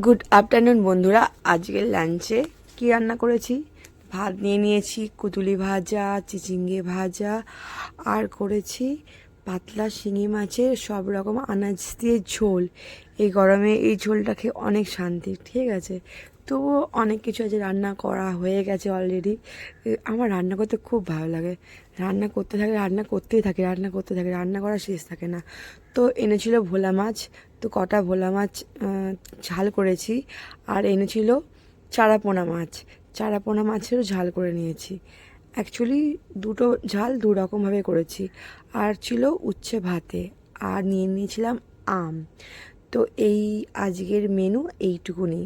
Good afternoon বন্ধুরা। আজকের লাঞ্চে কি রান্না করেছি? ভাত নিয়ে নিয়েছি, কুতুলি ভাজা, চিচিঙ্গে ভাজা, আর করেছি পাতলা শিঙি মাছের সব রকম আনাজ দিয়ে ঝোল। এই গরমে এই ঝোলটা খেয়ে অনেক শান্তি, ঠিক আছে। তবুও অনেক কিছু আছে, রান্না করা হয়ে গেছে অলরেডি। আমার রান্না করতে খুব ভালো লাগে। রান্না করতে থাকে, রান্না করতেই থাকে, রান্না করতে থাকে, রান্না করা শেষ থাকে না। তো এনেছিল ভোলা মাছ, তো কটা ভোলা মাছ ঝাল করেছি। আর এনেছিল চারাপোনা মাছ, চারাপোনা মাছেরও ঝাল করে নিয়েছি। অ্যাকচুয়ালি দুটো ঝাল দু রকমভাবে করেছি। আর ছিল উচ্ছে ভাতে, আর নিয়ে নিয়েছিলাম আম। তো এই আজকের মেনু এইটুকুনি।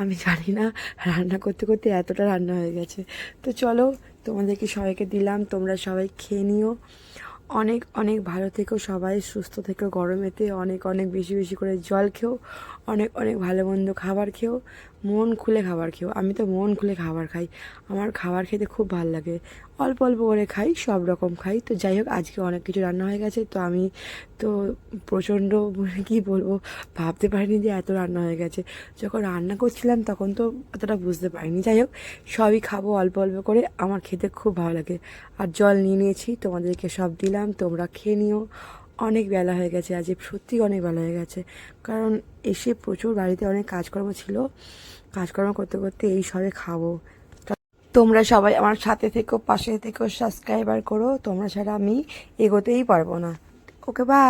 আমি জানি না রান্না করতে করতে এতটা রান্না হয়ে গেছে। তো চলো, তোমাদেরকে সবাইকে দিলাম, তোমরা সবাই খেয়ে নিও। অনেক অনেক ভালো থেকো, সবাই সুস্থ থেকো। গরমেতে অনেক অনেক বেশি বেশি করে জল খেও, অনেক অনেক ভালো মন্দ খাবার খেও, মন খুলে খাবার খেও। আমি তো মন খুলে খাবার খাই, আমার খাবার খেতে খুব ভালো লাগে। অল্প অল্প করে খাই, সব রকম খাই। তো যাই হোক, আজকে অনেক কিছু রান্না হয়ে গেছে। তো আমি তো প্রচণ্ড কী বলবো, ভাবতে পারিনি যে এত রান্না হয়ে গেছে। যখন রান্না করছিলাম তখন তো অতটা বুঝতে পারিনি। যাই হোক, সবই খাবো অল্প অল্প করে, আমার খেতে খুব ভালো লাগে। আর জল নিয়ে নিয়েছি, তোমাদেরকে সব দিলাম, তোমরা খেয়ে নিও। অনেক বেলা হয়ে গেছে, আজ সত্যি অনেক বেলা হয়ে গেছে। কারণ এসে প্রচুর বাড়িতে অনেক কাজকর্ম ছিল, কাজকর্ম করতে করতে এই সবে খাবো। তোমরা সবাই আমার সাথে থেকো, পাশে থেকো, সাবস্ক্রাইবার করো, তোমরা ছাড়া আমি এগোতেই পারবো না। ওকে, বাই।